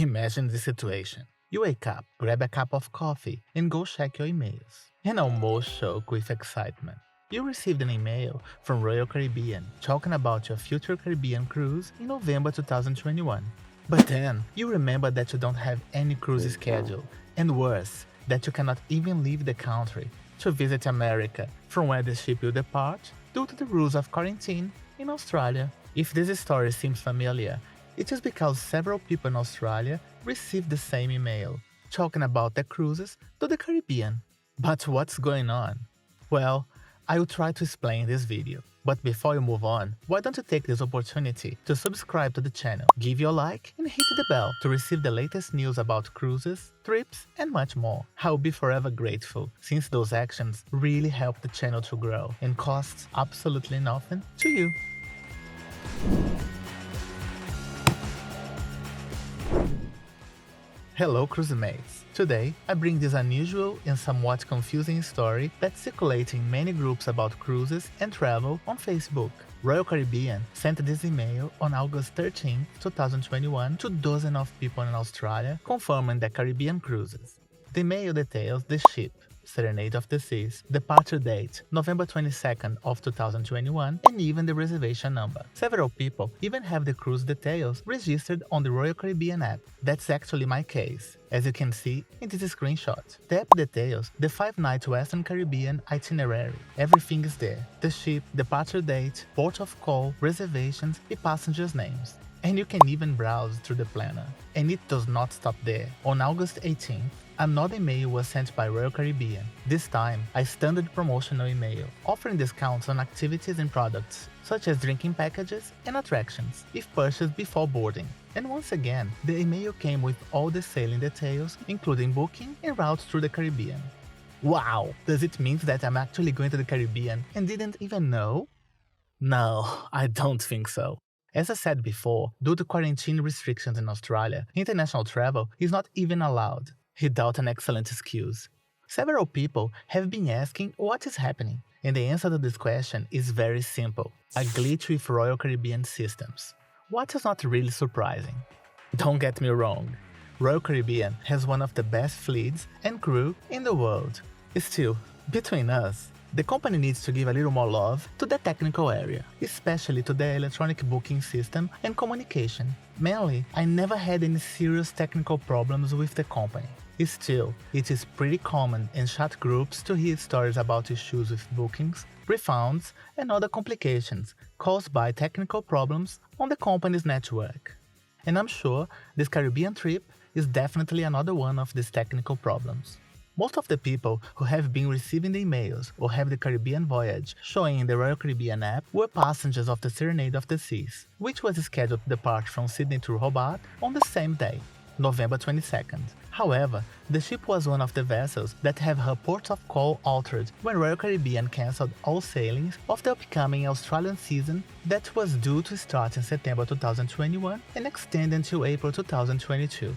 Imagine the situation. You wake up, grab a cup of coffee, and go check your emails. And almost choke with excitement. You received an email from Royal Caribbean talking about your future Caribbean cruise in November 2021. But then, you remember that you don't have any cruise schedule, and worse, that you cannot even leave the country to visit America, from where the ship will depart, due to the rules of quarantine in Australia. If this story seems familiar, it is because several people in Australia received the same email, talking about their cruises to the Caribbean. But what's going on? Well, I will try to explain in this video. But before you move on, why don't you take this opportunity to subscribe to the channel, give your like, and hit the bell to receive the latest news about cruises, trips, and much more. I'll be forever grateful, since those actions really help the channel to grow and costs absolutely nothing to you. Hello cruise mates! Today, I bring this unusual and somewhat confusing story that's circulating in many groups about cruises and travel on Facebook. Royal Caribbean sent this email on August 13, 2021 to dozens of people in Australia confirming their Caribbean cruises. The email details the ship, Serenade of the Seas, departure date, November 22nd of 2021, and even the reservation number. Several people even have the cruise details registered on the Royal Caribbean app. That's actually my case, as you can see in this screenshot. The app details the 5-night Western Caribbean itinerary. Everything is there: the ship, departure date, port of call, reservations, and passengers' names. And you can even browse through the planner. And it does not stop there. On August 18th, another email was sent by Royal Caribbean, this time a standard promotional email, offering discounts on activities and products, such as drinking packages and attractions, if purchased before boarding. And once again, the email came with all the sailing details, including booking and routes through the Caribbean. Wow! Does it mean that I'm actually going to the Caribbean and didn't even know? No, I don't think so. As I said before, due to quarantine restrictions in Australia, international travel is not even allowed. Without an excellent excuse. Several people have been asking what is happening, and the answer to this question is very simple: a glitch with Royal Caribbean systems. What is not really surprising. Don't get me wrong, Royal Caribbean has one of the best fleets and crew in the world. Still, between us, the company needs to give a little more love to the technical area, especially to the electronic booking system and communication. Mainly, I never had any serious technical problems with the company. Still, it is pretty common in chat groups to hear stories about issues with bookings, refunds, and other complications caused by technical problems on the company's network. And I'm sure this Caribbean trip is definitely another one of these technical problems. Most of the people who have been receiving the emails or have the Caribbean voyage showing in the Royal Caribbean app were passengers of the Serenade of the Seas, which was scheduled to depart from Sydney to Hobart on the same day, November 22nd. However, the ship was one of the vessels that have her port of call altered when Royal Caribbean cancelled all sailings of the upcoming Australian season that was due to start in September 2021 and extend until April 2022.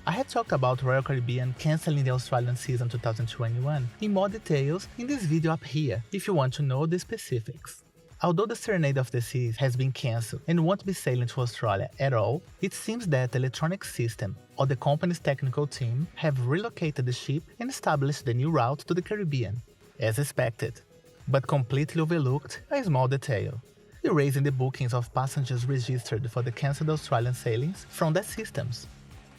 I had talked about Royal Caribbean cancelling the Australian season 2021 in more details in this video up here if you want to know the specifics. Although the Serenade of the Seas has been cancelled and won't be sailing to Australia at all, it seems that the electronic system or the company's technical team have relocated the ship and established the new route to the Caribbean, as expected, but completely overlooked a small detail: erasing the bookings of passengers registered for the cancelled Australian sailings from their systems.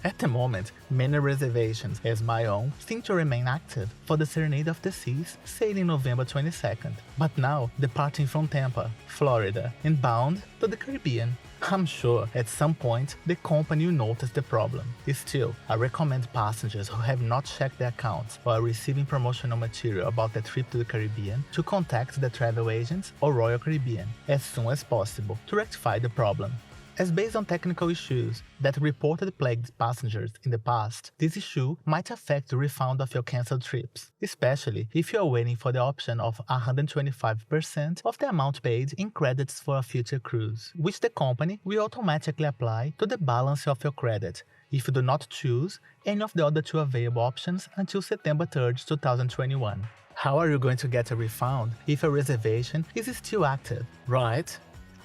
At the moment, many reservations, as my own, seem to remain active for the Serenade of the Seas sailing November 22nd, but now departing from Tampa, Florida, and bound to the Caribbean. I'm sure at some point the company will notice the problem. Still, I recommend passengers who have not checked their accounts or are receiving promotional material about the trip to the Caribbean to contact the travel agents or Royal Caribbean as soon as possible to rectify the problem. As based on technical issues that reported plagued passengers in the past, this issue might affect the refund of your cancelled trips, especially if you are waiting for the option of 125% of the amount paid in credits for a future cruise, which the company will automatically apply to the balance of your credit if you do not choose any of the other two available options until September 3rd, 2021. How are you going to get a refund if your reservation is still active, right?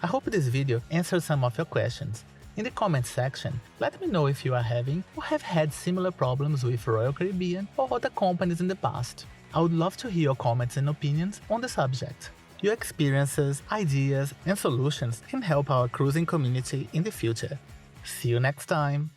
I hope this video answers some of your questions, In the comments section, let me know if you are having or have had similar problems with Royal Caribbean or other companies in the past. I would love to hear your comments and opinions on the subject. Your experiences, ideas, and solutions can help our cruising community in the future. See you next time!